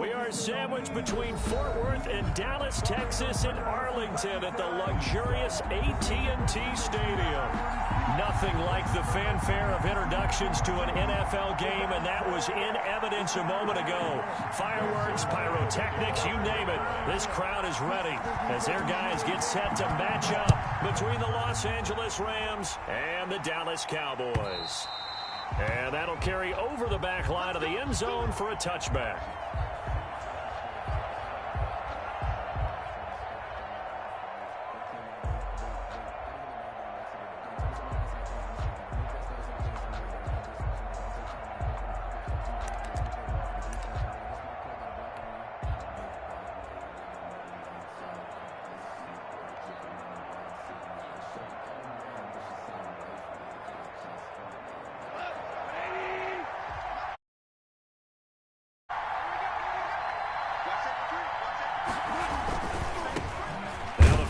We are sandwiched between Fort Worth and Dallas, Texas, and Arlington at the luxurious AT&T Stadium. Nothing like the fanfare of introductions to an NFL game, and that was in evidence a moment ago. Fireworks, pyrotechnics, you name it. This crowd is ready as their guys get set to match up between the Los Angeles Rams and the Dallas Cowboys. And that'll carry over the back line of the end zone for a touchback.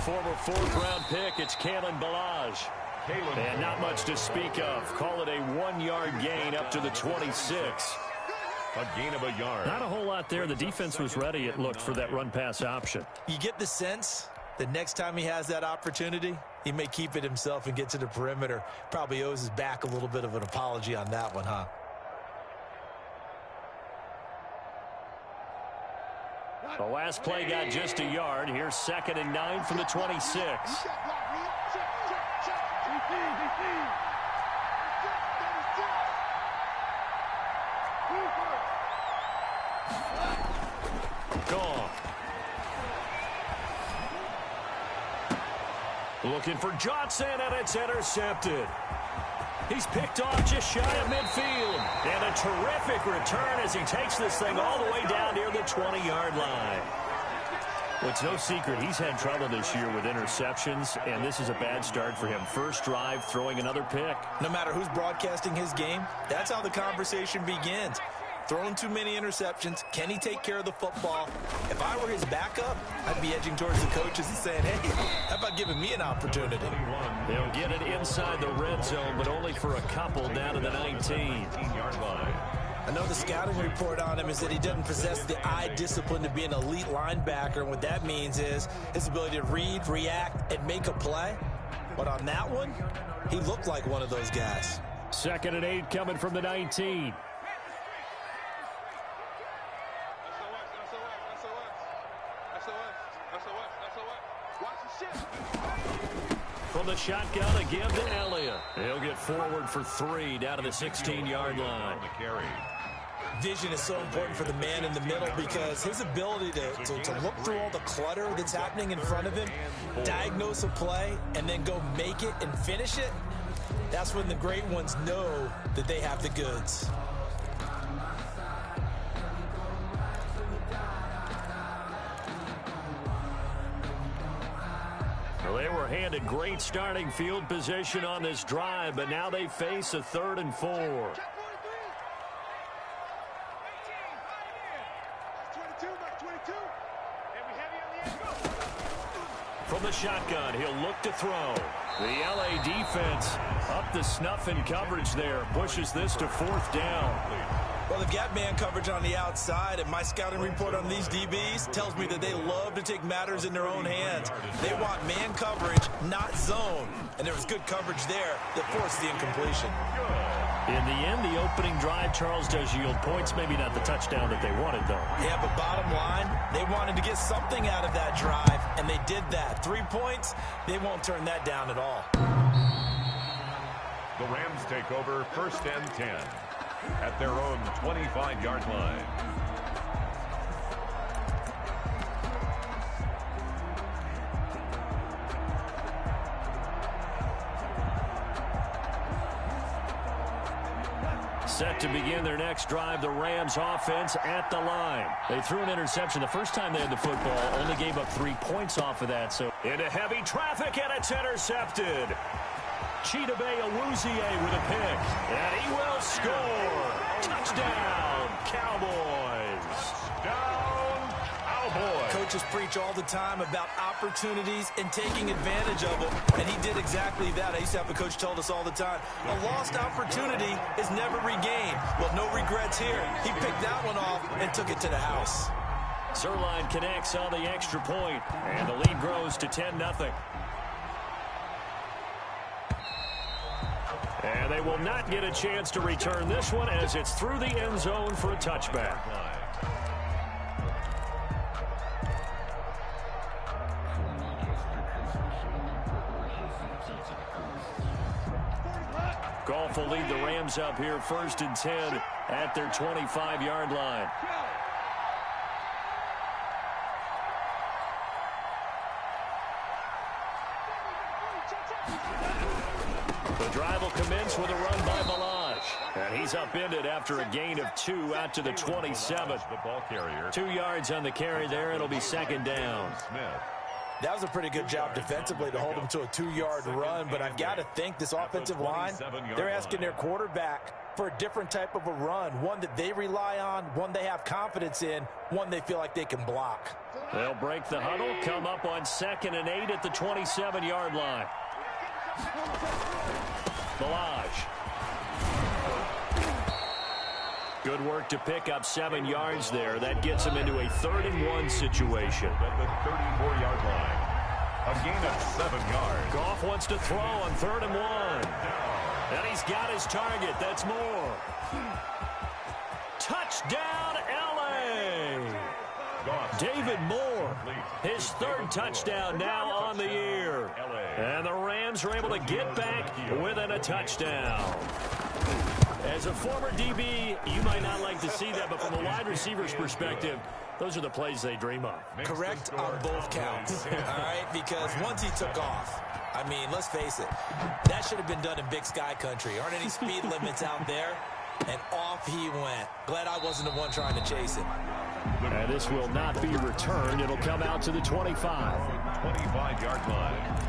Former fourth-round pick, it's Kalen Ballage. And not much to speak of. Call it a 1-yard gain up to the 26. A gain of a yard. Not a whole lot there. The defense was ready, it looked, for that run-pass option. You get the sense that next time he has that opportunity, he may keep it himself and get to the perimeter. Probably owes his back a little bit of an apology on that one, huh? The last play got just a yard. Here's 2nd and 9 from the 26. Gone. Looking for Johnson, and it's intercepted. He's picked off just shy of midfield. And a terrific return as he takes this thing all the way down near the 20-yard line. Well, it's no secret he's had trouble this year with interceptions, and this is a bad start for him. First drive, throwing another pick. No matter who's broadcasting his game, that's how the conversation begins. Throwing too many interceptions. Can he take care of the football? If I were his backup, I'd be edging towards the coaches and saying, hey, how about giving me an opportunity? They'll get it inside the red zone, but only for a couple down to the 19-yard line. I know the scouting report on him is that he doesn't possess the eye discipline to be an elite linebacker, and what that means is his ability to read, react, and make a play. But on that one, he looked like one of those guys. 2nd and 8 coming from the 19. From the shotgun, a give to Elliott. He'll get forward for 3 down to the 16-yard line. Vision is so important for the man in the middle because his ability to look through all the clutter that's happening in front of him, diagnose a play, and then go make it and finish it, that's when the great ones know that they have the goods. Well, they were handed great starting field position on this drive, but now they face a 3rd and 4. From the shotgun, he'll look to throw. The LA defense up the snuff in coverage there. Pushes this to 4th down. Well, they've got man coverage on the outside, and my scouting report on these DBs tells me that they love to take matters in their own hands. They want man coverage, not zone. And there was good coverage there that forced the incompletion. In the end, the opening drive, Charles, does yield points. Maybe not the touchdown that they wanted, though. Yeah, but bottom line, they wanted to get something out of that drive, and they did that. 3 points, they won't turn that down at all. The Rams take over 1st and 10 at their own 25-yard line. Set to begin their next drive, the Rams offense at the line. They threw an interception the first time they had the football, only gave up 3 points off of that. So into heavy traffic, and it's intercepted. Chidobe Awuzie with a pick, and he will score. Touchdown, Cowboys. Down, Cowboys. Coaches preach all the time about opportunities and taking advantage of them, and he did exactly that. I used to have a coach told us all the time, a lost opportunity is never regained. Well, no regrets here. He picked that one off and took it to the house. Zerline connects on the extra point, and the lead grows to 10-0. And they will not get a chance to return this one as it's through the end zone for a touchback. Goff will lead the Rams up here 1st and 10 at their 25-yard line. The drive will commence with a run by Balaj. And he's upended after a gain of 2 out to the 27. The ball carrier. 2 yards on the carry there. It'll be 2nd down. That was a pretty good job defensively to hold him to a 2-yard run, but I've got to think this offensive line, they're asking their quarterback for a different type of a run, one that they rely on, one they have confidence in, one they feel like they can block. They'll break the huddle, come up on 2nd and 8 at the 27-yard line. Balaj. Good work to pick up 7 yards there. That gets him into a 3rd and 1 situation. At the 34-yard line. A gain of 7 yards. Goff wants to throw on 3rd and 1. And he's got his target. That's Moore. Touchdown, L.A. David Moore, his 3rd touchdown now on the year. And the Rams are able to get back within a touchdown. As a former DB, you might not like to see that, but from a wide receiver's perspective, those are the plays they dream of. Correct on both counts, all right? Because once he took off, I mean, let's face it, that should have been done in Big Sky country. Aren't any speed limits out there? And off he went. Glad I wasn't the one trying to chase him. And this will not be returned. It'll come out to the 25. 25-yard line.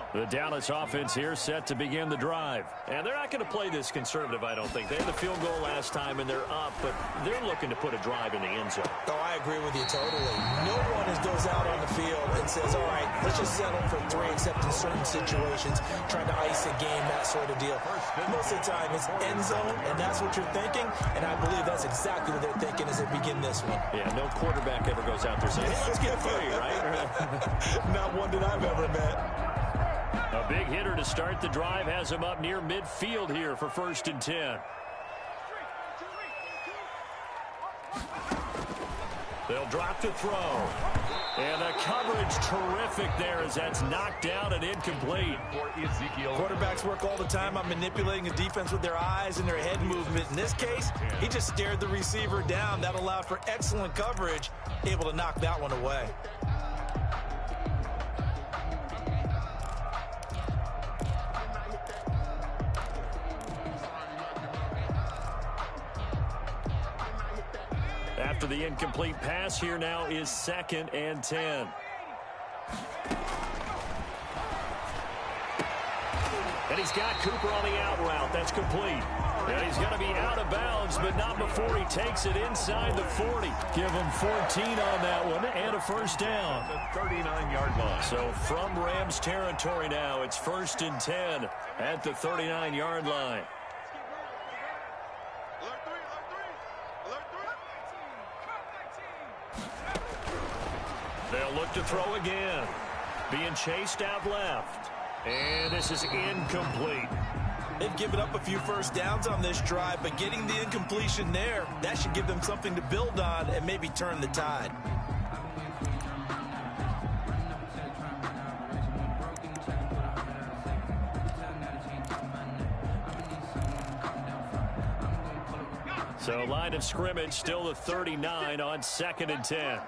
The Dallas offense here set to begin the drive. And they're not going to play this conservative, I don't think. They had the field goal last time, and they're up, but they're looking to put a drive in the end zone. Oh, I agree with you totally. No one goes out on the field and says, all right, let's just settle for 3, except in certain situations, trying to ice a game, that sort of deal. Most of the time, it's end zone, and that's what you're thinking, and I believe that's exactly what they're thinking as they begin this one. Yeah, no quarterback ever goes out there saying, hey, let's get 3, right? Not one that I've ever met. A big hitter to start the drive has him up near midfield here for 1st and 10. They'll drop to throw. And the coverage terrific there as that's knocked down and incomplete. Quarterbacks work all the time on manipulating the defense with their eyes and their head movement. In this case, he just stared the receiver down. That allowed for excellent coverage, able to knock that one away. After the incomplete pass, here now is 2nd and 10. And he's got Cooper on the out route. That's complete. And he's going to be out of bounds, but not before he takes it inside the 40. Give him 14 on that one and a 1st down. The 39-yard line. So from Rams territory now, it's 1st and 10 at the 39-yard line. They'll look to throw again. Being chased out left. And this is incomplete. They've given up a few 1st downs on this drive, but getting the incompletion there, that should give them something to build on and maybe turn the tide. So line of scrimmage still the 39 on 2nd and 10.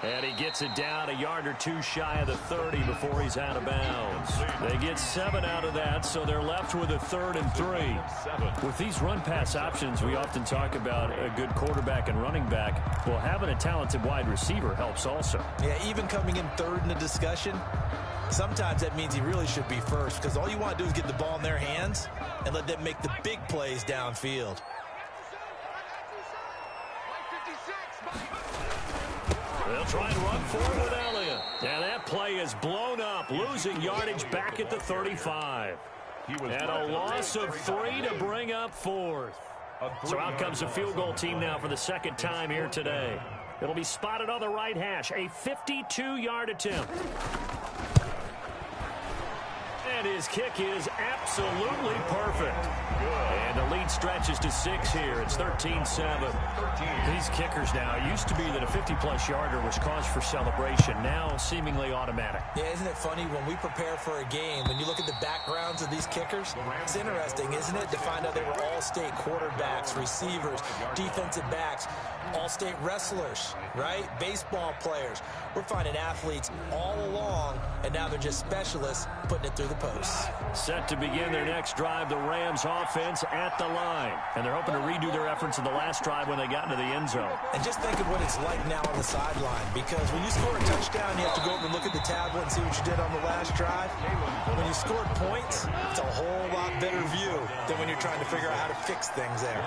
And he gets it down a yard or two shy of the 30 before he's out of bounds. They get 7 out of that, so they're left with a 3rd and 3. With these run-pass options, we often talk about a good quarterback and running back. Well, having a talented wide receiver helps also. Yeah, even coming in 3rd in the discussion, sometimes that means he really should be first, because all you want to do is get the ball in their hands and let them make the big plays downfield. They'll try and run forward with Elliott. And that play is blown up, losing yardage back at the 35. And a loss of 3 to bring up 4th. So out comes the field goal team now for the 2nd time here today. It'll be spotted on the right hash, a 52-yard attempt. And his kick is absolutely perfect. And the lead stretches to 6 here. It's 13-7. These kickers now, it used to be that a 50-plus yarder was cause for celebration. Now seemingly automatic. Yeah, isn't it funny when we prepare for a game, when you look at the backgrounds of these kickers, it's interesting, isn't it, to find out they were all-state quarterbacks, receivers, defensive backs, all-state wrestlers, right? Baseball players. We're finding athletes all along, and now they're just specialists putting it through the posts. Set to begin their next drive, the Rams offense at the line. And they're hoping to redo their efforts in the last drive when they got into the end zone. And just think of what it's like now on the sideline, because when you score a touchdown, you have to go over and look at the tablet and see what you did on the last drive. When you scored points, it's a whole lot better view than when you're trying to figure out how to fix things there.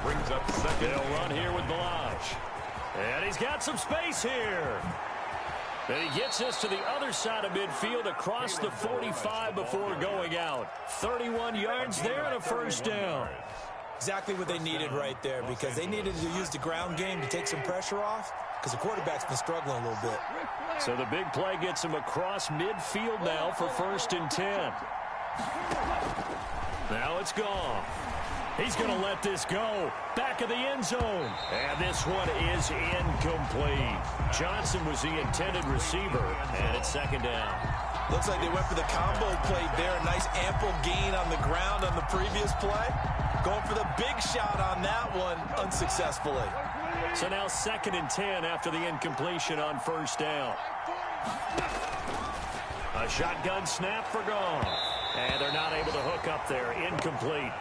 Brings up 2nd. They'll run here with Balaj. And he's got some space here. And he gets us to the other side of midfield across the 45 before going out. 31 yards there and a 1st down. Exactly what they needed right there, because they needed to use the ground game to take some pressure off, because the quarterback's been struggling a little bit. So the big play gets him across midfield now for 1st and 10. Now it's gone. He's going to let this go. Back of the end zone. And this one is incomplete. Johnson was the intended receiver, and it's 2nd down. Looks like they went for the combo play there. A nice ample gain on the ground on the previous play. Going for the big shot on that one unsuccessfully. So now 2nd and 10 after the incompletion on 1st down. A shotgun snap for Goff. And they're not able to hook up there. Incomplete.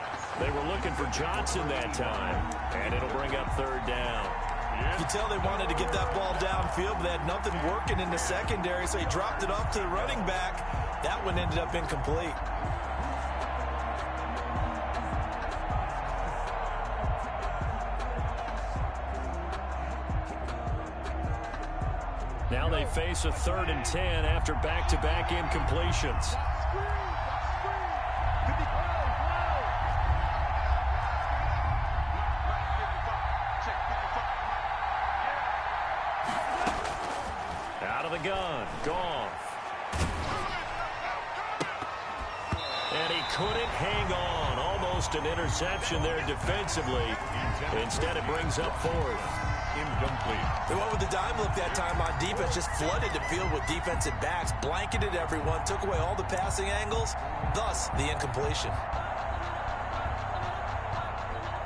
They were looking for Johnson that time, and it'll bring up 3rd down. You tell they wanted to get that ball downfield, but they had nothing working in the secondary, so he dropped it off to the running back. That one ended up incomplete. Now they face a 3rd and 10 after back-to-back incompletions. Out of the gun, Goff. And he couldn't hang on. Almost an interception there defensively. Instead, it brings up 4th. Incomplete. They went with the dime look that time on defense, just flooded the field with defensive backs, blanketed everyone, took away all the passing angles, thus the incompletion.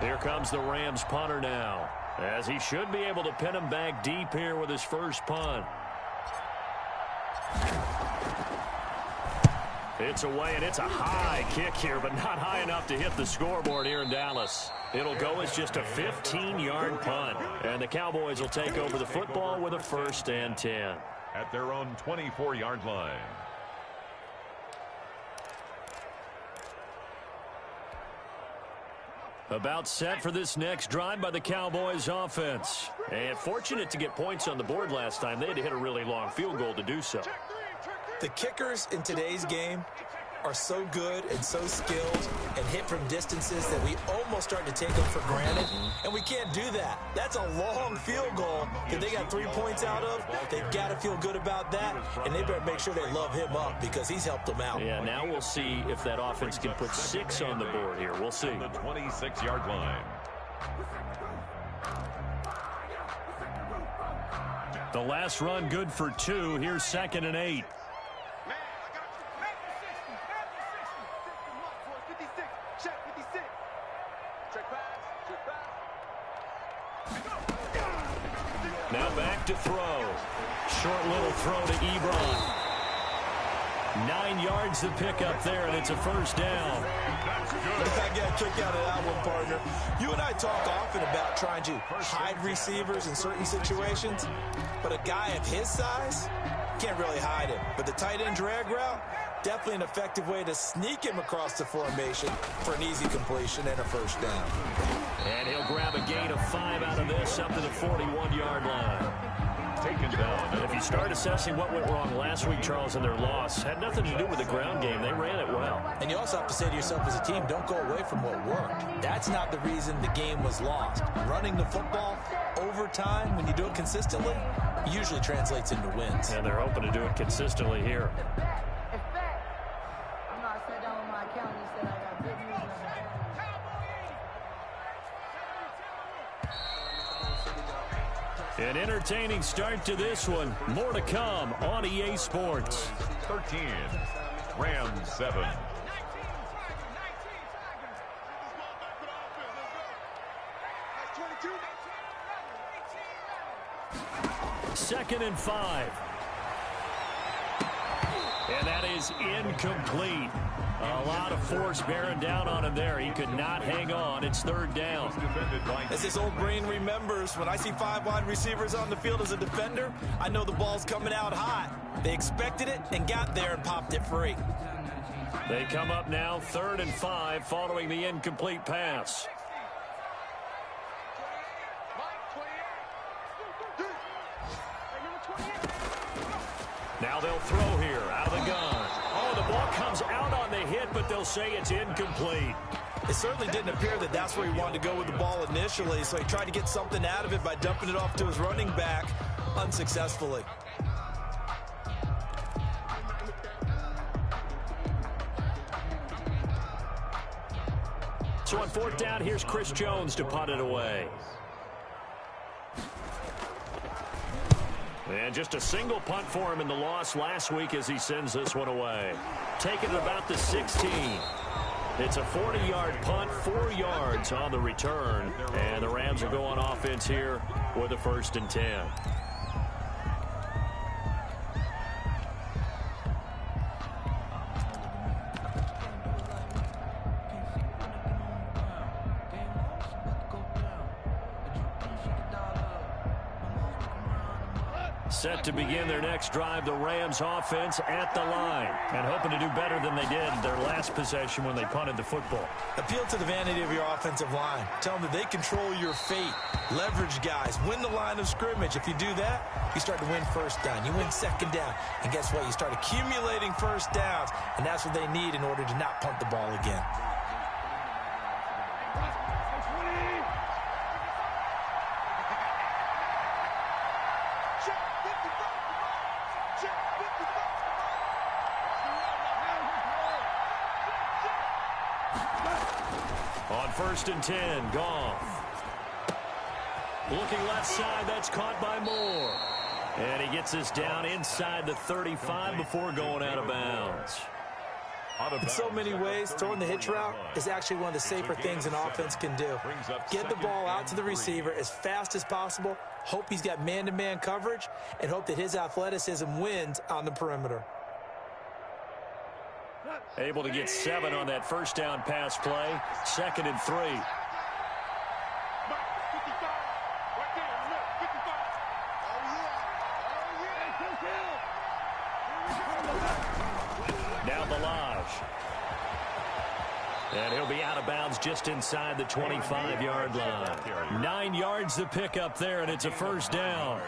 Here comes the Rams punter now, as he should be able to pin him back deep here with his first punt. It's away, and it's a high kick here, but not high enough to hit the scoreboard here in Dallas. It'll go as just a 15-yard punt, and the Cowboys will take over the football with a 1st and 10. At their own 24-yard line. About set for this next drive by the Cowboys offense. And fortunate to get points on the board last time. They had to hit a really long field goal to do so. The kickers in today's game are so good and so skilled and hit from distances that we almost start to take them for granted, and we can't do that. That's a long field goal that they got 3 points out of. They've got to feel good about that, and they better make sure they love him up because he's helped them out. Yeah, now we'll see if that offense can put 6 on the board here. We'll see. The 26-yard line. The last run good for 2. Here's 2nd and 8. Now back to throw. Short little throw to Ebron. 9 yards to pick up there, and it's a first down. I got a kick out of that one, partner. You and I talk often about trying to hide receivers in certain situations, but a guy of his size can't really hide him. But the tight end drag route, definitely an effective way to sneak him across the formation for an easy completion and a first down. And he'll grab a gain of 5 out of this up to the 41-yard line. Taken down. And if you start assessing what went wrong last week, Charles, in their loss, had nothing to do with the ground game. They ran it well. And you also have to say to yourself as a team, don't go away from what worked. That's not the reason the game was lost. Running the football over time, when you do it consistently, usually translates into wins. And they're hoping to do it consistently here. An entertaining start to this one. More to come on EA Sports. 13, Rams 7. Second and 5. And that is incomplete. A lot of force bearing down on him there. He could not hang on. It's third down. As this old brain remembers, when I see 5 wide receivers on the field as a defender, I know the ball's coming out hot. They expected it and got there and popped it free. They come up now, 3rd and 5, following the incomplete pass. Now they'll throw here out of the gun. Oh, the ball comes out on the hit, but they'll say it's incomplete. It certainly didn't appear that that's where he wanted to go with the ball initially, so he tried to get something out of it by dumping it off to his running back unsuccessfully. So on 4th down, here's Chris Jones to punt it away. And just a single punt for him in the loss last week as he sends this one away. Taking it about the 16. It's a 40-yard punt, 4 yards on the return. And the Rams are going offense here with a 1st and 10. Set to begin their next drive, the Rams offense at the line. And hoping to do better than they did their last possession when they punted the football. Appeal to the vanity of your offensive line. Tell them that they control your fate. Leverage guys. Win the line of scrimmage. If you do that, you start to win 1st down. You win 2nd down. And guess what? You start accumulating 1st downs. And that's what they need in order to not punt the ball again. On 1st and 10, Goff. Looking left side, that's caught by Moore. And he gets us down inside the 35 before going out of bounds. In so many ways, throwing the hitch route is actually one of the safer things an offense can do. Get the ball out to the receiver as fast as possible, hope he's got man-to-man coverage, and hope that his athleticism wins on the perimeter. Able to get 7 on that 1st down pass play. 2nd and 3. Now Balaj. And he'll be out of bounds just inside the 25-yard line. 9 yards to pick up there, and it's a 1st down.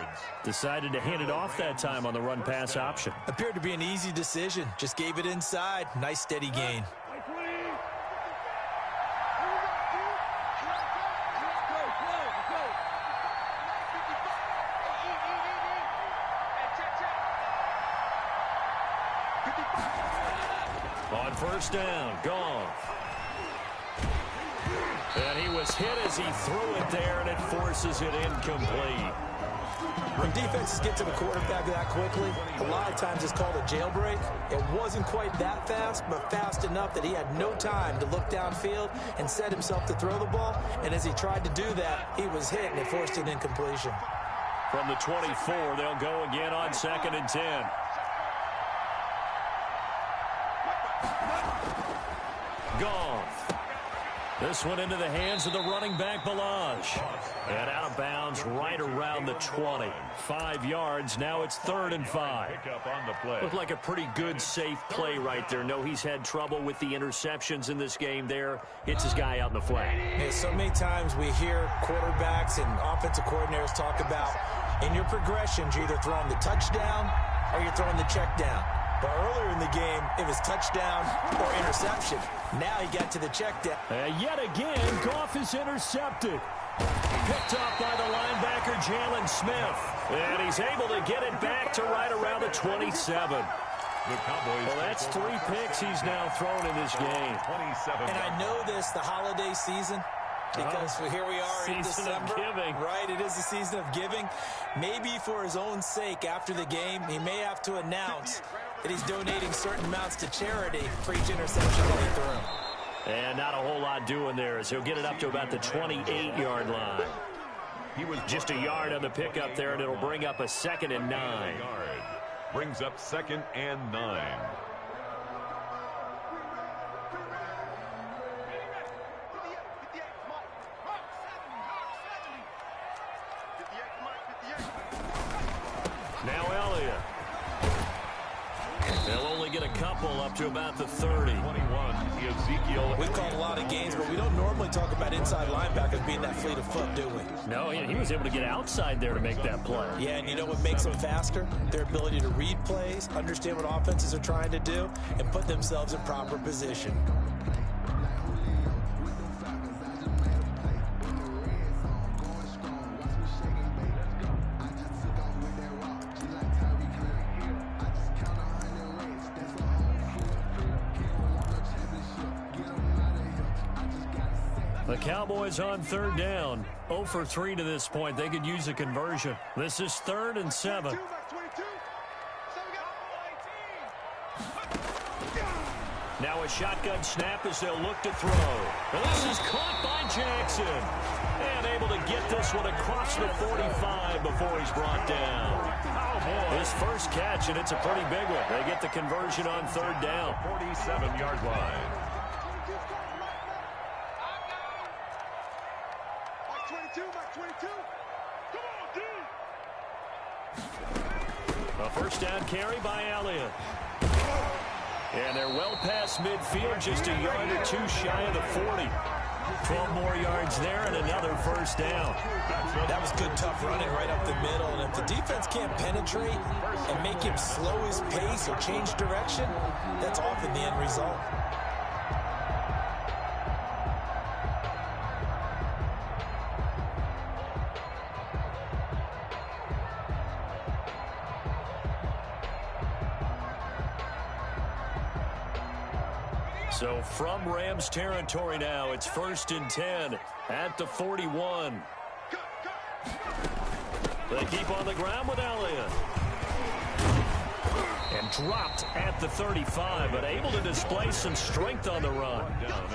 Decided to hand it off that time on the run-pass option. Appeared to be an easy decision. Just gave it inside. Nice steady gain. On 1st down, Goff. And he was hit as he threw it there, and it forces it incomplete. When defenses get to the quarterback that quickly, a lot of times it's called a jailbreak. It wasn't quite that fast, but fast enough that he had no time to look downfield and set himself to throw the ball. And as he tried to do that, he was hit, and it forced an incompletion. From the 24, they'll go again on 2nd and 10. Goff. This one into the hands of the running back, Balaj. And out of bounds right around the 20. 5 yards. Now it's 3rd and 5. Looked like a pretty good, safe play right there. No, he's had trouble with the interceptions in this game there. Hits his guy out in the flat. Yeah, so many times we hear quarterbacks and offensive coordinators talk about in your progressions, you're either throwing the touchdown or you're throwing the check down. But earlier in the game, it was touchdown or interception. Now he got to the check down. Yet again, Goff is intercepted. Picked off by the linebacker, Jalen Smith. And he's able to get it back to right around the 27. Well, that's 3 picks he's now thrown in this game. And I know this, the holiday season, because here we are in December. Right, it is the season of giving. Maybe for his own sake, after the game, he may have to announce that he's donating certain amounts to charity for each interception that he threw. And not a whole lot doing there as he'll get it up to about the 28-yard line. He was just a yard on the pickup there, and it'll bring up a 2nd and 9. Brings up 2nd and 9. Now Elliott. They'll only get a couple up to about the 30. 21, Ezekiel. We've called a lot of games, but we don't normally talk about inside linebackers being that fleet of foot, do we? No, he was able to get outside there to make that play. Yeah, and you know what makes them faster? Their ability to read plays, understand what offenses are trying to do, and put themselves in proper position. The Cowboys on 3rd down. 0 for 3 to this point. They could use a conversion. This is 3rd and 7. Now a shotgun snap as they'll look to throw. And this is caught by Jackson. And able to get this one across the 45 before he's brought down. His first catch, and it's a pretty big one. They get the conversion on 3rd down. 47-yard line. A first down carry by Elliott. And they're well past midfield, just a yard or 2 shy of the 40. 12 more yards there and another first down. That was good, tough running right up the middle. And if the defense can't penetrate and make him slow his pace or change direction, that's often the end result. So from Rams territory now, it's 1st and 10 at the 41. They keep on the ground with Elliott. And dropped at the 35, but able to display some strength on the run.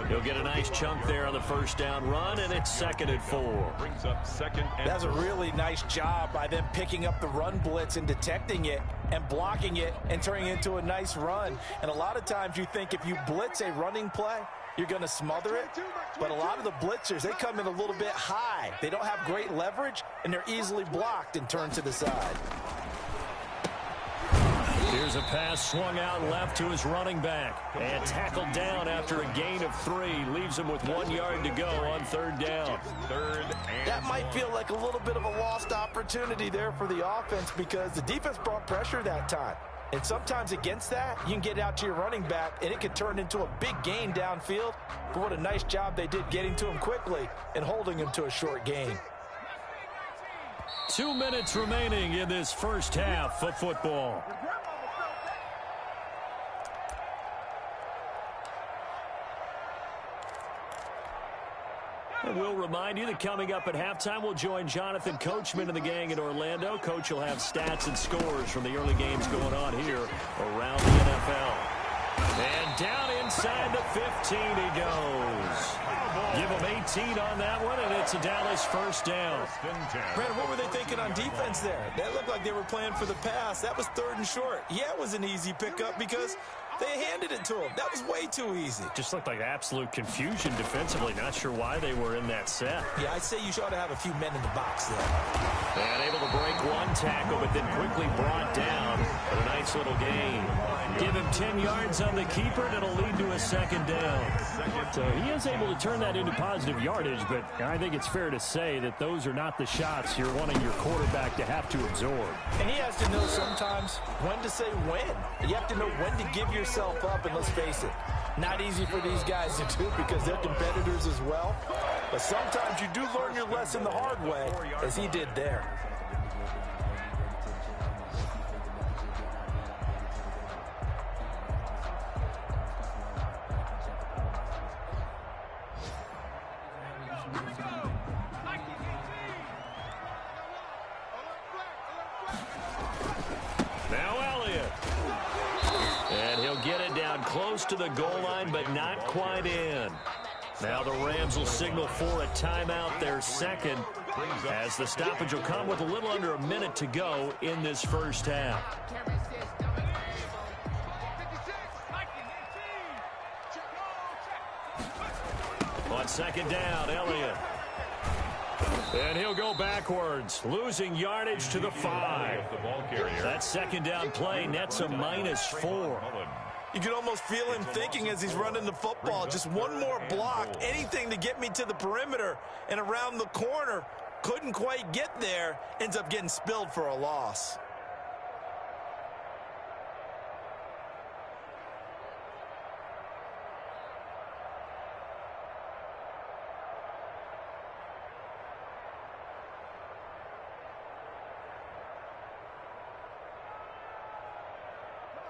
He'll get a nice chunk there on the first down run, and it's 2nd and 4. Brings up 2nd and That's a really nice job by them picking up the run blitz and detecting it and blocking it and turning it into a nice run. And a lot of times you think if you blitz a running play, you're going to smother it. But a lot of the blitzers, they come in a little bit high. They don't have great leverage, and they're easily blocked and turned to the side. Here's a pass swung out left to his running back. And tackled down after a gain of 3. Leaves him with 1 yard to go on 3rd down. That might feel like a little bit of a lost opportunity there for the offense because the defense brought pressure that time. And sometimes against that, you can get out to your running back, and it can turn into a big gain downfield. But what a nice job they did getting to him quickly and holding him to a short gain. 2 minutes remaining in this first half of football. And we'll remind you that coming up at halftime, we'll join Jonathan Coachman and the gang in Orlando. Coach will have stats and scores from the early games going on here around the NFL. And down inside the 15 he goes. Give him 18 on that one, and it's a Dallas first down. Brandon, what were they thinking on defense there? They looked like they were playing for the pass. That was 3rd and short. Yeah, it was an easy pickup because they handed it to him. That was way too easy. Just looked like absolute confusion defensively. Not sure why they were in that set. Yeah, I'd say you ought to have a few men in the box there. And able to break one tackle, but then quickly brought down. But a nice little gain. Give him 10 yards on the keeper, and it'll lead to a 2nd down. So he is able to turn that into positive yardage, but I think it's fair to say that those are not the shots you're wanting your quarterback to have to absorb. And he has to know sometimes when to say when. You have to know when to give yourself up, and let's face it, not easy for these guys to do because they're competitors as well. But sometimes you do learn your lesson the hard way, as he did there. Close to the goal line, but not quite in. Now the Rams will signal for a timeout, their 2nd, as the stoppage will come with a little under a minute to go in this first half. On 2nd down, Elliott. And he'll go backwards, losing yardage to the 5. That 2nd down play nets a -4. You can almost feel him thinking as he's running the football. Just one more block, anything to get me to the perimeter and around the corner. Couldn't quite get there. Ends up getting spilled for a loss.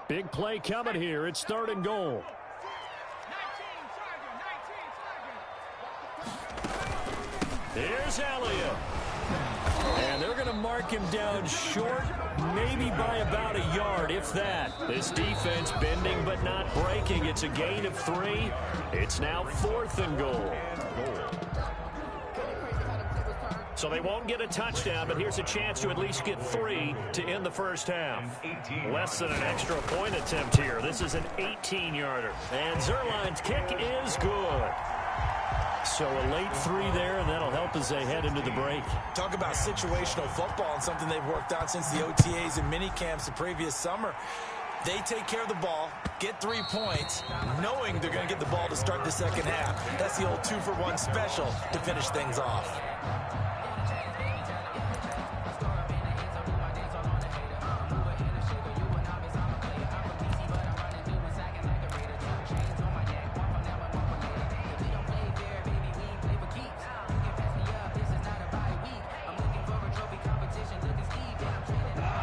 Big play coming here. It's 3rd and goal. Here's Elliott. And they're going to mark him down short, maybe by about a yard, if that. This defense bending but not breaking. It's a gain of 3. It's now 4th and goal. So they won't get a touchdown, but here's a chance to at least get 3 to end the first half. Less than an extra point attempt here. This is an 18-yarder. And Zerline's kick is good. So a late 3 there, and that'll help as they head into the break. Talk about situational football and something they've worked on since the OTAs and mini camps the previous summer. They take care of the ball, get 3 points, knowing they're going to get the ball to start the second half. That's the old 2-for-1 special to finish things off.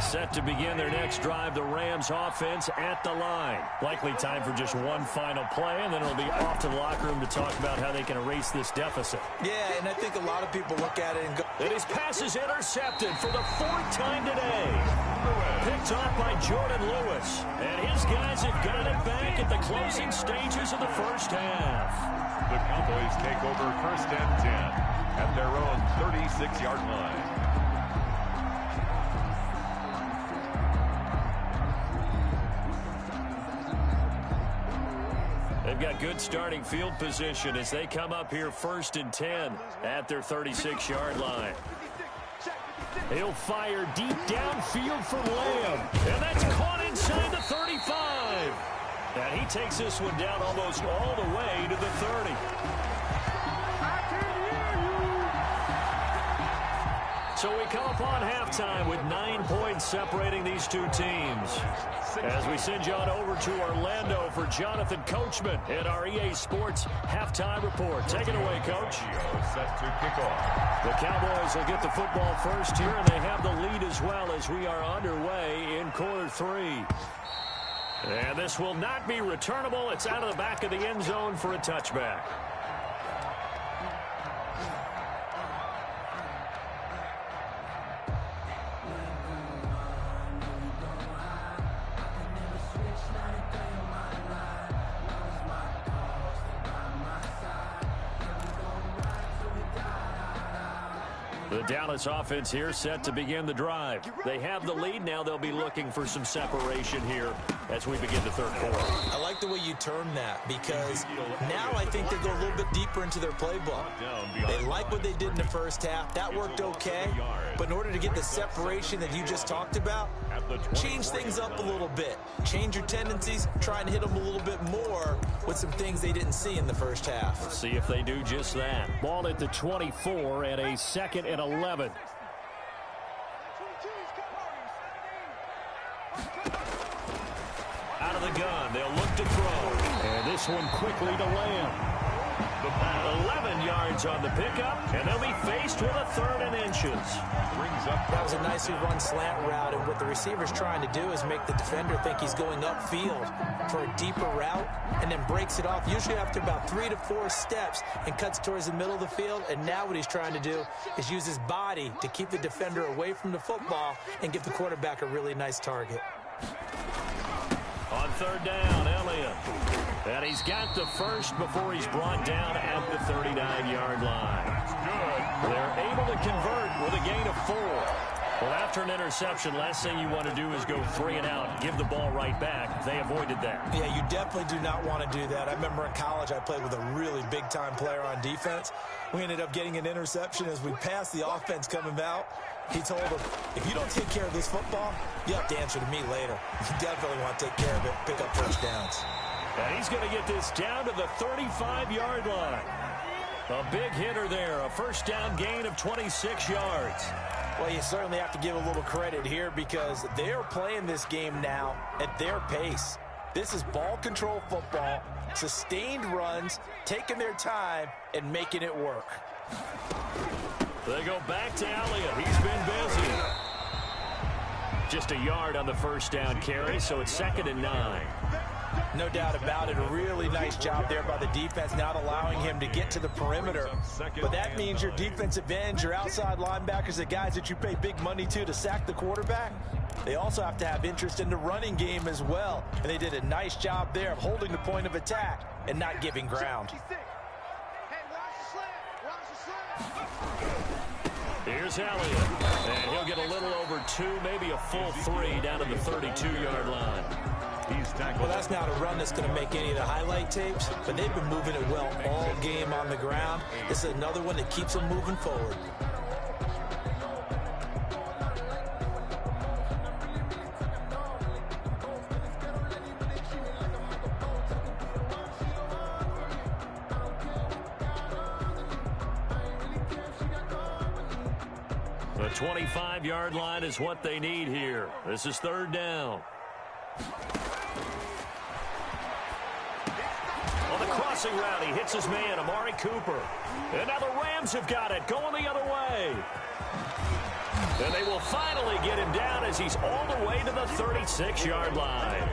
Set to begin their next drive, the Rams offense at the line. Likely time for just one final play, and then it'll be off to the locker room to talk about how they can erase this deficit. Yeah, and I think a lot of people look at it and go... And his pass is intercepted for the 4th time today. Picked off by Jordan Lewis. And his guys have got it back at the closing stages of the first half. The Cowboys take over 1st and 10 at their own 36-yard line. They've got good starting field position as they come up here 1st and 10 at their 36-yard line. He'll fire deep downfield for Lamb. And that's caught inside the 35. And he takes this one down almost all the way to the 30. So we come upon halftime with 9 points separating these two teams. As we send you on over to Orlando for Jonathan Coachman at our EA Sports Halftime Report. Take it away, Coach. Set to kick off. The Cowboys will get the football first here, and they have the lead as well as we are underway in quarter 3. And this will not be returnable. It's out of the back of the end zone for a touchback. The Dallas offense here set to begin the drive. They have the lead. Now they'll be looking for some separation here as we begin the third quarter. I like the way you term that because now I think they go a little bit deeper into their playbook. They like what they did in the first half. That worked okay. But in order to get the separation that you just talked about, change things up a little bit. Change your tendencies. Try and hit them a little bit more with some things they didn't see in the first half. Let's see if they do just that. Ball at the 24 and a 2nd and 11. Out of the gun, they'll look to throw. And this one quickly to Lamb. 11 yards on the pickup, and they'll be faced with a 3rd and inches. That was a nicely run slant route, and what the receiver's trying to do is make the defender think he's going upfield for a deeper route, and then breaks it off, usually after about 3 to 4 steps, and cuts towards the middle of the field. And now what he's trying to do is use his body to keep the defender away from the football and give the quarterback a really nice target. On 3rd down, Elliott. And he's got the first before he's brought down at the 39-yard line. They're able to convert with a gain of 4. Well, after an interception, last thing you want to do is go 3 and out, give the ball right back. They avoided that. Yeah, you definitely do not want to do that. I remember in college I played with a really big-time player on defense. We ended up getting an interception as we passed the offense coming out. He told him, if you don't take care of this football, you have to answer to me later. You definitely want to take care of it, pick up first downs. And he's going to get this down to the 35-yard line. A big hitter there, a first down gain of 26 yards. Well, you certainly have to give a little credit here because they're playing this game now at their pace. This is ball control football, sustained runs, taking their time, and making it work. They go back to Elliott. He's been busy. Just a yard on the first down carry, so it's 2nd and 9. No doubt about it. A really nice job there by the defense, not allowing him to get to the perimeter. But that means your defensive ends, your outside linebackers, the guys that you pay big money to sack the quarterback, they also have to have interest in the running game as well. And they did a nice job there of holding the point of attack and not giving ground. Here's Elliott. And he'll get a little over 2, maybe a full 3 down to the 32-yard line. Well, that's not a run that's going to make any of the highlight tapes, but they've been moving it well all game on the ground. This is another one that keeps them moving forward. The 25-yard line is what they need here. This is 3rd down. On the crossing route, he hits his man, Amari Cooper. And now the Rams have got it, going the other way. And they will finally get him down as he's all the way to the 36-yard line.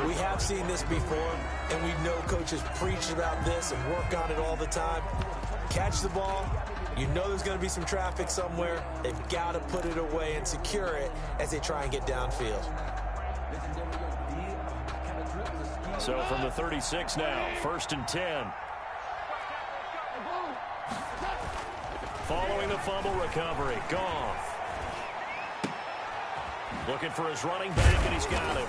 We have seen this before, and we know coaches preach about this and work on it all the time. Catch the ball. You know there's going to be some traffic somewhere. They've got to put it away and secure it as they try and get downfield. So from the 36 now, 1st and 10. Following the fumble recovery, Goff. Looking for his running back, and he's got him.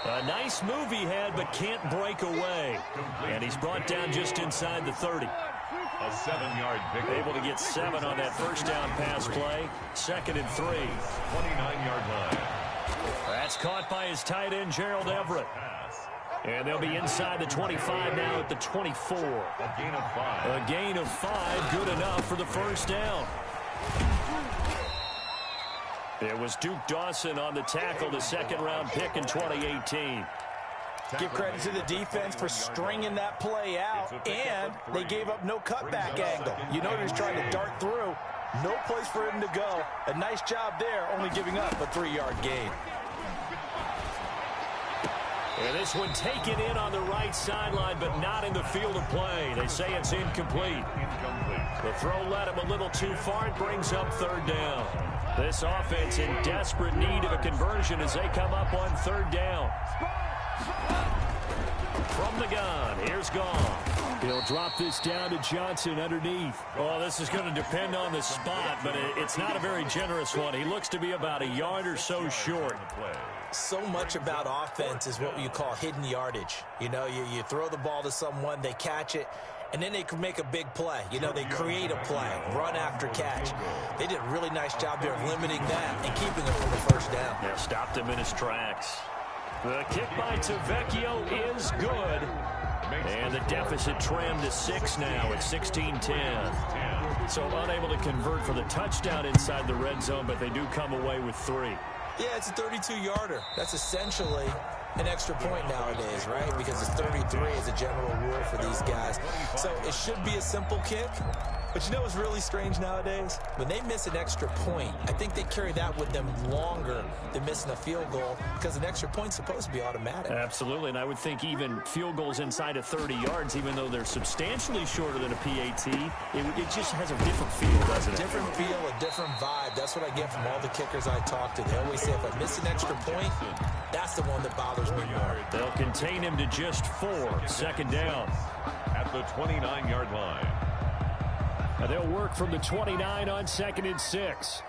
A nice move he had, but can't break away. And he's brought down just inside the 30. A 7-yard pick. Able to get 7 on that first down pass play. 2nd and 3. 29-yard line. That's caught by his tight end, Gerald Everett. And they'll be inside the 25 now at the 24. A gain of 5. A gain of 5, good enough for the first down. It was Duke Dawson on the tackle, the 2nd-round pick in 2018. Give credit to the defense for stringing that play out, and they gave up no cutback angle. You know he's trying to dart through. No place for him to go. A nice job there, only giving up a 3-yard gain. And this one taken in on the right sideline, but not in the field of play. They say it's incomplete. The throw led him a little too far. It brings up 3rd down. This offense in desperate need of a conversion as they come up on 3rd down. From the gun, here's Gone. He'll drop this down to Johnson underneath. Well, this is going to depend on the spot, but it's not a very generous one. He looks to be about a yard or so short. So much about offense is what you call hidden yardage. You know, you throw the ball to someone, they catch it, and then they can make a big play. You know, they create a play, run after catch. They did a really nice job there of limiting that and keeping him from the first down. Yeah, stopped him in his tracks. The kick by Tavecchio is good. And the deficit trimmed to 6 now at 16-10. So unable to convert for the touchdown inside the red zone, but they do come away with 3. Yeah, it's a 32-yarder. That's essentially an extra point nowadays, right? Because it's 33 as a general rule for these guys. So it should be a simple kick. But you know what's really strange nowadays? When they miss an extra point, I think they carry that with them longer than missing a field goal because an extra point's supposed to be automatic. Absolutely, and I would think even field goals inside of 30 yards, even though they're substantially shorter than a PAT, it just has a different feel, doesn't it? Different feel, a different vibe. That's what I get from all the kickers I talk to. They always say if I miss an extra point, that's the one that bothers me more. They'll contain him to just 4. Second down. At the 29-yard line. And they'll work from the 29 on 2nd and 6.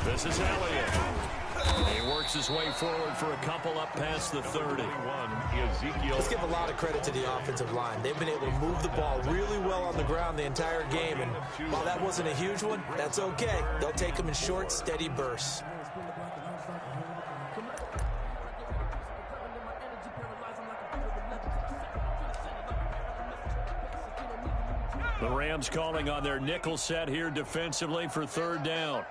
This is Elliott. He works his way forward for a couple up past the 30. Let's give a lot of credit to the offensive line. They've been able to move the ball really well on the ground the entire game. And while that wasn't a huge one, that's okay. They'll take them in short, steady bursts. The Rams calling on their nickel set here defensively for 3rd down.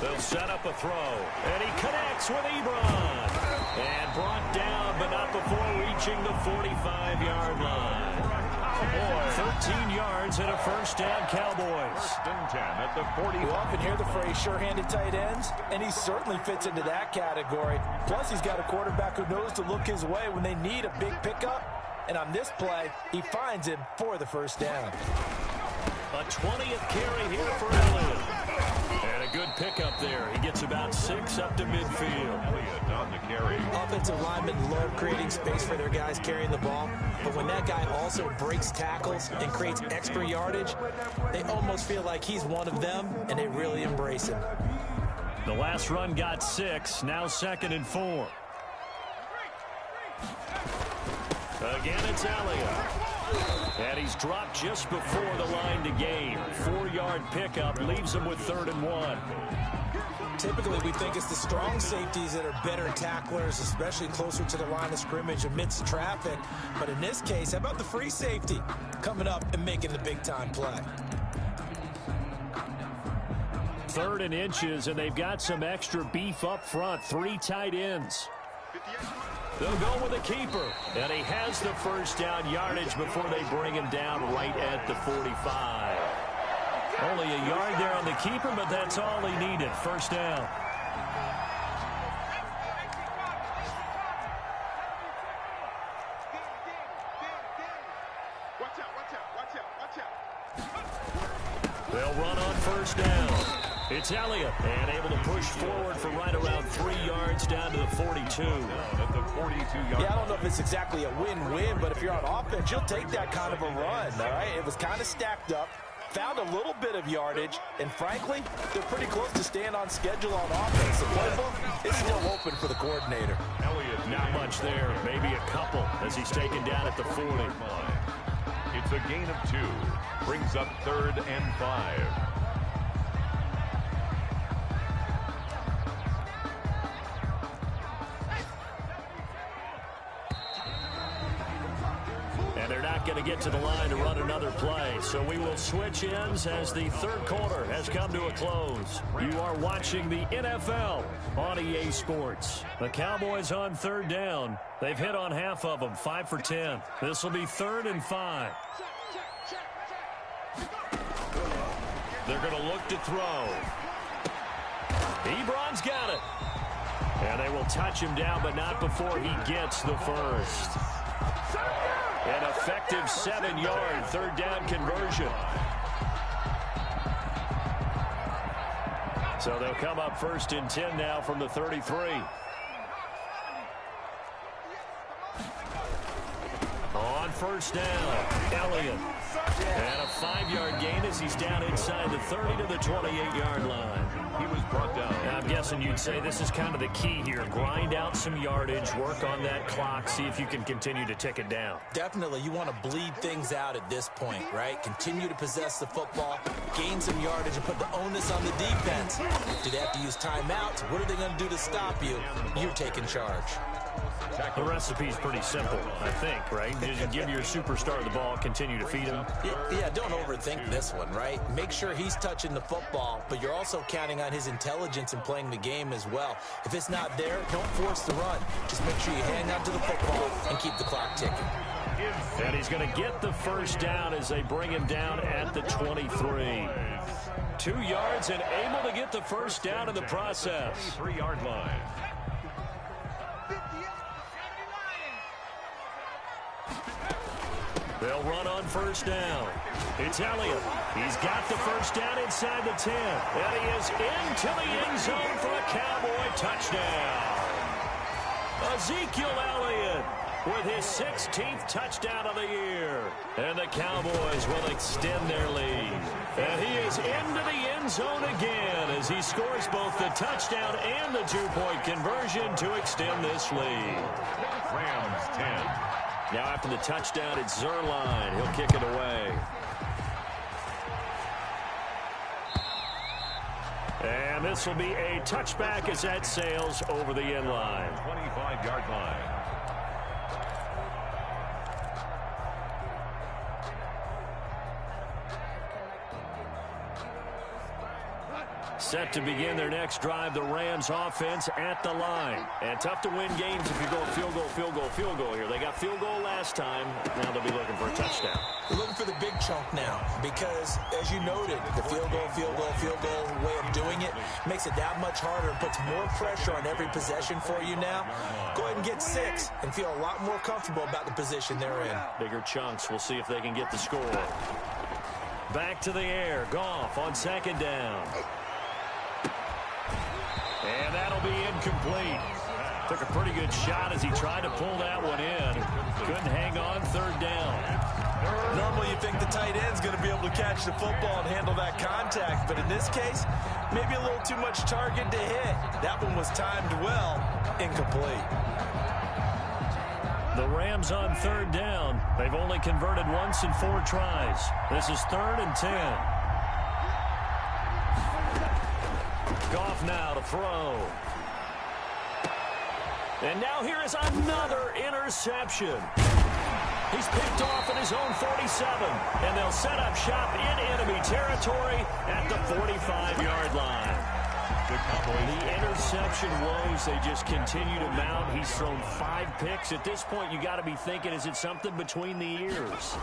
They'll set up a throw, and he connects with Ebron. And brought down, but not before reaching the 45-yard line. 13 yards and a first down, Cowboys. 1st and 10 at the 40. You often hear the phrase sure-handed tight ends, and he certainly fits into that category. Plus, he's got a quarterback who knows to look his way when they need a big pickup. And on this play, he finds him for the first down. A 20th carry here for Elliott. And a good pickup there. He gets about 6 up to midfield. Elliott on the carry. Offensive linemen love creating space for their guys carrying the ball. But when that guy also breaks tackles and creates extra yardage, they almost feel like he's one of them, and they really embrace him. The last run got 6. Now 2nd and 4. Again, it's Elliott. And he's dropped just before the line to gain. 4-yard pickup leaves him with 3rd and 1. Typically, we think it's the strong safeties that are better tacklers, especially closer to the line of scrimmage amidst traffic. But in this case, how about the free safety coming up and making the big-time play? 3rd and inches, and they've got some extra beef up front. 3 tight ends. They'll go with a keeper, and he has the first down yardage before they bring him down right at the 45. Only a yard there on the keeper, but that's all he needed. First down. They'll run on first down. It's Elliott, and able to push forward for right around 3 yards down to the 42. At the 42-yard. Yeah, I don't know if it's exactly a win-win, but if you're on offense, you'll take that kind of a run, all right? It was kind of stacked up, found a little bit of yardage, and frankly, they're pretty close to staying on schedule on offense. The playbook is still open for the coordinator. Elliott, not much there, maybe a couple as he's taken down at the 40. It's a gain of 2. Brings up 3rd and 5. They're not going to get to the line to run another play, so we will switch ends as the 3rd quarter has come to a close. You are watching the NFL on EA Sports. The Cowboys on 3rd down. They've hit on half of them, 5 for 10. This will be 3rd and 5. They're going to look to throw. Ebron's got it. And they will touch him down, but not before he gets the first. An effective 7-yard 3rd down conversion. So they'll come up 1st and 10 now from the 33. On 1st down, Elliott. And a 5-yard gain as he's down inside the 30 to the 28-yard line. He was brought down. And I'm guessing you'd say this is kind of the key here. Grind out some yardage, work on that clock, see if you can continue to tick it down. Definitely, you want to bleed things out at this point, right? Continue to possess the football, gain some yardage, and put the onus on the defense. Do they have to use timeouts? What are they going to do to stop you? You're taking charge. The recipe's pretty simple, I think, right? You give your superstar the ball, continue to feed him. Yeah, don't overthink this one, right? Make sure he's touching the football, but you're also counting on his intelligence in playing the game as well. If it's not there, don't force the run. Just make sure you hang on to the football and keep the clock ticking. And he's going to get the 1st down as they bring him down at the 23. 2 yards and able to get the 1st down in the process. 3-yard line. They'll run on 1st down. It's Elliott. He's got the 1st down inside the 10. And he is into the end zone for a Cowboy touchdown. Ezekiel Elliott with his 16th touchdown of the year. And the Cowboys will extend their lead. And he is into the end zone again as he scores both the touchdown and the 2-point conversion to extend this lead. Rams 10. Now after the touchdown, it's Zerline. He'll kick it away. And this will be a touchback as that sails over the end line. 25-yard line. Set to begin their next drive, the Rams offense at the line. And tough to win games if you're going field goal, field goal, field goal here. They got field goal last time. Now they'll be looking for a touchdown. They're looking for the big chunk now because, as you noted, the field goal way of doing it makes it that much harder and puts more pressure on every possession for you now. Go ahead and get 6 and feel a lot more comfortable about the position they're in. Bigger chunks. We'll see if they can get the score. Back to the air. Goff on 2nd down. And that'll be incomplete. Took a pretty good shot as he tried to pull that one in. Couldn't hang on 3rd down. Normally you think the tight end's going to be able to catch the football and handle that contact, but in this case, maybe a little too much target to hit. That one was timed well. Incomplete. The Rams on 3rd down. They've only converted once in 4 tries. This is 3rd and 10. Goff now to throw. And now here is another interception. He's picked off at his own 47. And they'll set up shop in enemy territory at the 45-yard line. The interception woes, they just continue to mount. He's thrown 5 picks. At this point, you got to be thinking, is it something between the ears?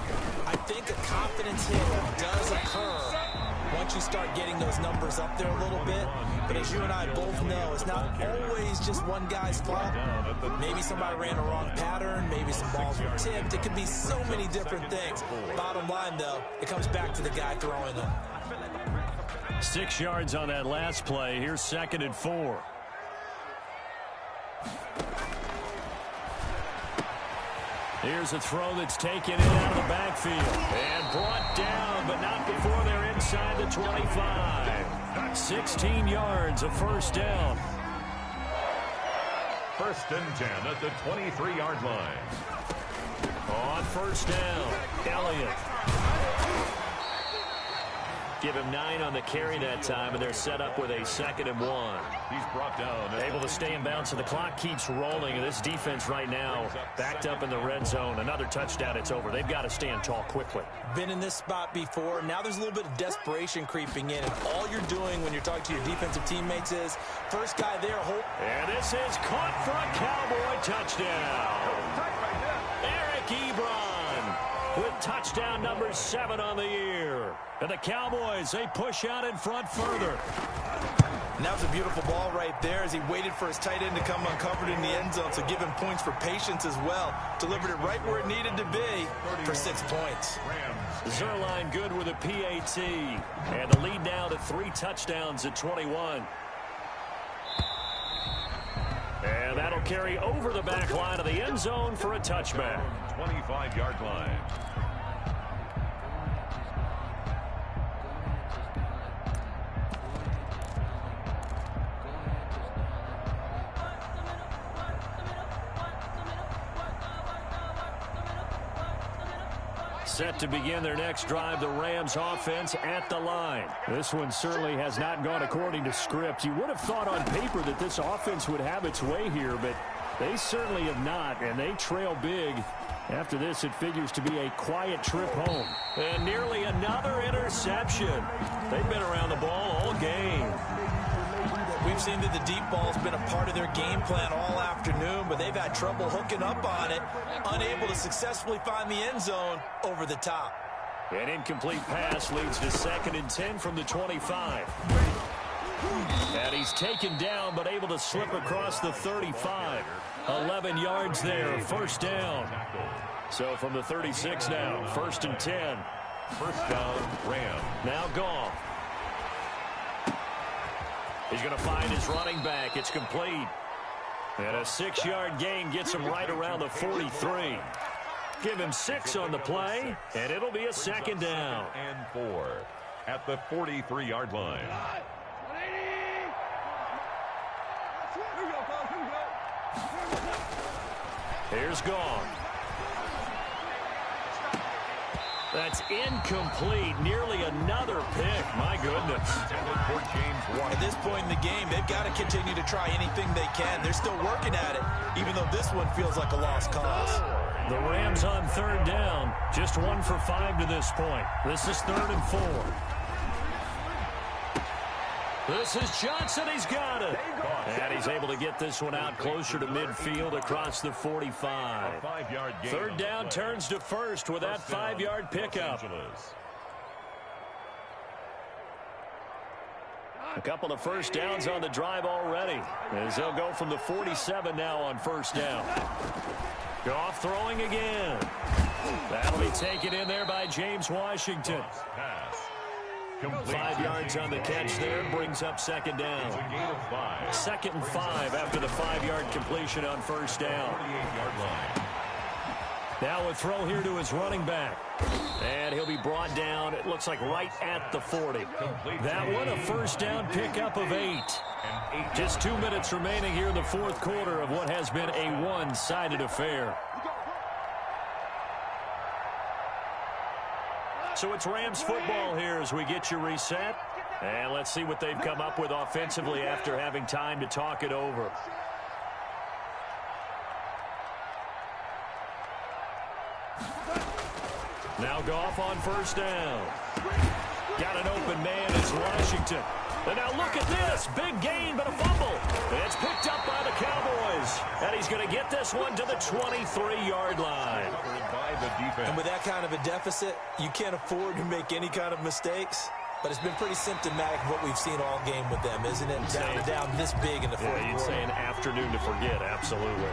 I think a confidence hit does occur once you start getting those numbers up there a little bit. But as you and I both know, it's not always just one guy's fault. Maybe somebody ran a wrong pattern. Maybe some balls were tipped. It could be so many different things. Bottom line, though, it comes back to the guy throwing them. 6 yards on that last play. Here's 2nd and 4. Here's a throw that's taken in out of the backfield. And brought down, but not before they're inside the 25. 16 yards, a 1st down. 1st and 10 at the 23-yard line. On 1st down, Elliott. Give him 9 on the carry that time, and they're set up with a 2nd and 1. He's brought down. Able to stay in bounds, so the clock keeps rolling. And this defense right now backed up in the red zone. Another touchdown, it's over. They've got to stand tall quickly. Been in this spot before. Now there's a little bit of desperation creeping in. And all you're doing when you're talking to your defensive teammates is, first guy there, hold. And this is caught for a Cowboy touchdown. Eric Ebron with touchdown number 7 on the year. And the Cowboys, they push out in front further. And that was a beautiful ball right there as he waited for his tight end to come uncovered in the end zone, so give him points for patience as well. Delivered it right where it needed to be for 6 points. Zerline good with a PAT. And the lead now to 3 touchdowns at 21. And that'll carry over the back line of the end zone for a touchback. 25-yard line. Set to begin their next drive, the Rams offense at the line. This one certainly has not gone according to script. You would have thought on paper that this offense would have its way here, but they certainly have not, and they trail big. After this, it figures to be a quiet trip home. And nearly another interception. They've been around the ball all game. We've seen that the deep ball's been a part of their game plan all afternoon, but they've had trouble hooking up on it, unable to successfully find the end zone over the top. An incomplete pass leads to 2nd and 10 from the 25. And he's taken down, but able to slip across the 35. 11 yards there, first down. So from the 36 now, 1st and 10. First down, Rams. Now Goff. He's going to find his running back. It's complete. And a 6-yard gain gets him right around the 43. Give him 6 on the play, and it'll be a 2nd down. And 4 at the 43-yard line. Here's Goff. That's incomplete. Nearly another pick. My goodness. At this point in the game, they've got to continue to try anything they can. They're still working at it, even though this one feels like a lost cause. The Rams on 3rd down. Just 1 for 5 to this point. This is 3rd and 4. This is Johnson. He's got it. And he's able to get this one out closer to midfield across the 45. 3rd down turns to 1st with that 5-yard pickup. A couple of first downs on the drive already, as they'll go from the 47 now on 1st down. Goff throwing again. That'll be taken in there by James Washington. 5 yards on the catch there, brings up 2nd down. 2nd and 5 after the 5-yard completion on 1st down. Now a throw here to his running back. And he'll be brought down, it looks like right at the 40. That one, a 1st down pickup of 8. Just 2 minutes remaining here in the 4th quarter of what has been a one-sided affair. So it's Rams football here as we get you reset. And let's see what they've come up with offensively after having time to talk it over. Now Goff on 1st down. Got an open man, it's Washington. And now look at this. Big gain, but a fumble. It's picked up by the Cowboys. And he's going to get this one to the 23-yard line. And with that kind of a deficit, you can't afford to make any kind of mistakes. But it's been pretty symptomatic of what we've seen all game with them, isn't it? Down this big in the 4th quarter. Yeah, you'd say an afternoon to forget, absolutely.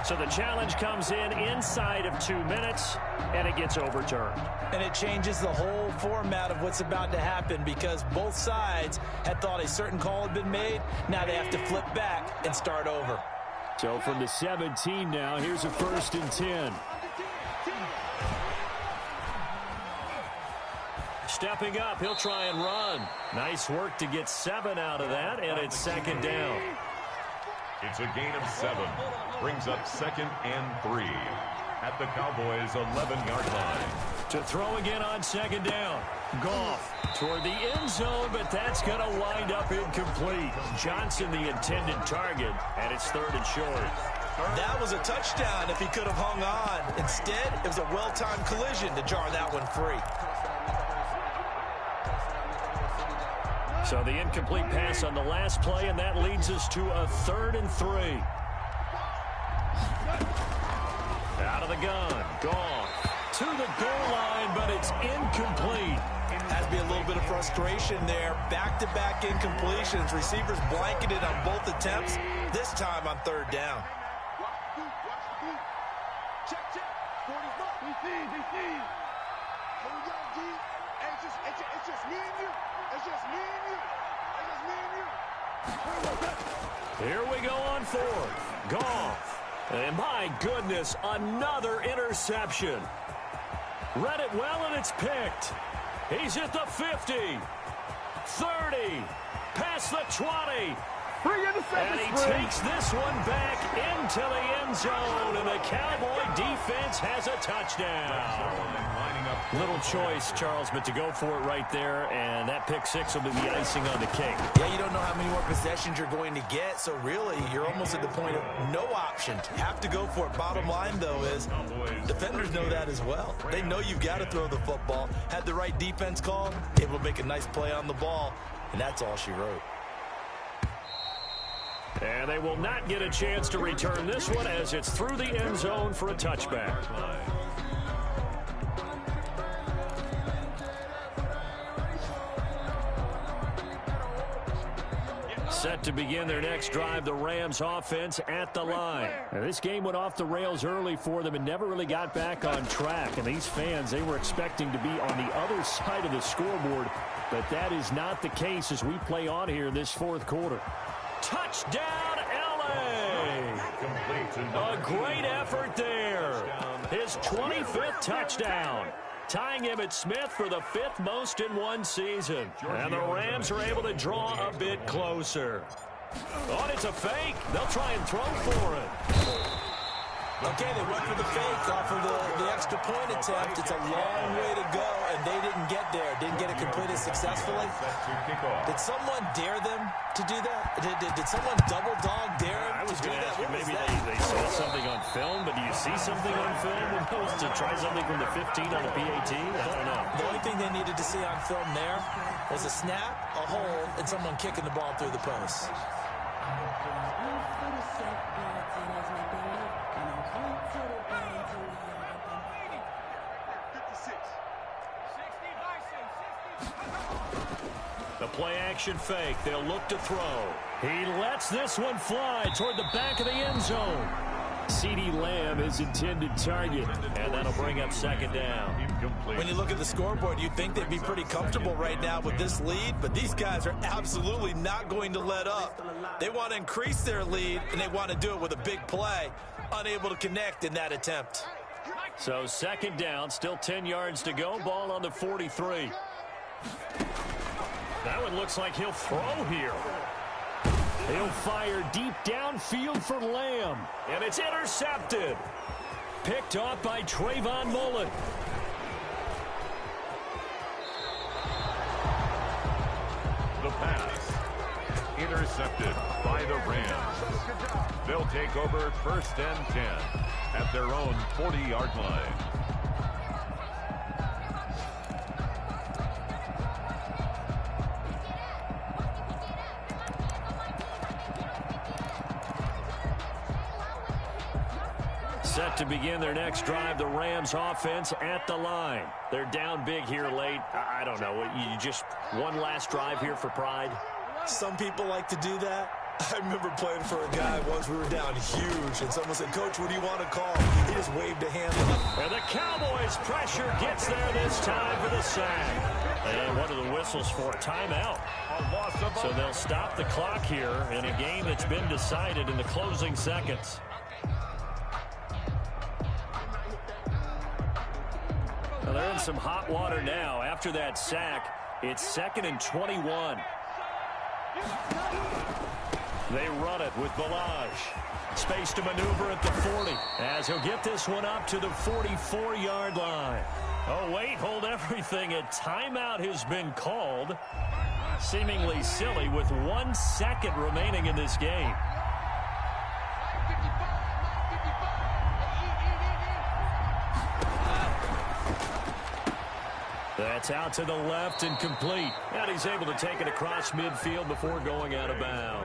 So the challenge comes in inside of 2 minutes, and it gets overturned. And it changes the whole format of what's about to happen because both sides had thought a certain call had been made. Now they have to flip back and start over. So from the 17 now, here's a 1st and 10. Stepping up, he'll try and run. Nice work to get 7 out of that, and it's 2nd down. It's a gain of 7. Brings up 2nd and 3 at the Cowboys' 11-yard line. To throw again on 2nd down. Goff toward the end zone, but that's going to wind up incomplete. Johnson the intended target, and it's 3rd and short. That was a touchdown if he could have hung on. Instead, it was a well-timed collision to jar that one free. So the incomplete pass on the last play, and that leads us to a 3rd and 3. Out of the gun. Gone. To the goal line, but it's incomplete. Has to be a little bit of frustration there. Back-to-back incompletions. Receivers blanketed on both attempts. This time on third down. Check. 45. It's just me and you. It's just me and you. Here we go on fourth. Goff. And my goodness, another interception. Read it well, and it's picked. He's at the 50, 30, past the 20. And he takes this one back into the end zone, and the Cowboy defense has a touchdown. Little choice, Charles, but to go for it right there, and that pick six will be the icing on the cake. Yeah, you don't know how many more possessions you're going to get, so really you're almost at the point of no option. Have to go for it. Bottom line, though, is defenders know that as well. They know you've got to throw the football. Had the right defense called, able to make a nice play on the ball, and that's all she wrote. And they will not get a chance to return this one as it's through the end zone for a touchback. Set to begin their next drive, the Rams offense at the line. Now, this game went off the rails early for them and never really got back on track. And these fans, they were expecting to be on the other side of the scoreboard, but that is not the case as we play on here in this fourth quarter. Touchdown, L.A. A great effort there. His 25th touchdown. Tying Emmitt Smith for the 5th most in one season. And the Rams are able to draw a bit closer. Oh, it's a fake. They'll try and throw for it. Okay, they went for the fake off of the extra point attempt. It's a long way to go, and they didn't get there. Didn't get it completed successfully. Did someone dare them to do that? Did someone double dog dare them to do that? Maybe they saw something on film, but do you see something on film when opposed to try something from the 15 on the PAT? I don't know. The only thing they needed to see on film there was a snap, a hold, and someone kicking the ball through the post. The play-action fake. They'll look to throw. He lets this one fly toward the back of the end zone. CeeDee Lamb is intended target, and that'll bring up second down. When you look at the scoreboard, you'd think they'd be pretty comfortable right now with this lead, but these guys are absolutely not going to let up. They want to increase their lead, and they want to do it with a big play. Unable to connect in that attempt. So second down, still 10 yards to go. Ball on the 43. That one looks like he'll throw here. He'll fire deep downfield for Lamb. And it's intercepted. Picked off by Trayvon Mullen. The pass. Intercepted by the Rams. They'll take over 1st and 10 at their own 40-yard line. Set to begin their next drive, the Rams offense at the line. They're down big here late. I don't know. You just one last drive here for pride? Some people like to do that. I remember playing for a guy once. We were down huge, and someone said, "Coach, what do you want to call?" He just waved a hand up. And the Cowboys' pressure gets there this time for the sack. And what are the whistles for? Timeout. So they'll stop the clock here in a game that's been decided in the closing seconds. Well, they're in some hot water now. After that sack, it's 2nd and 21. They run it with Balaj. Space to maneuver at the 40 as he'll get this one up to the 44-yard line. Oh, wait, hold everything. A timeout has been called. Seemingly silly with 1 second remaining in this game. That's out to the left and complete. And he's able to take it across midfield before going out of bounds.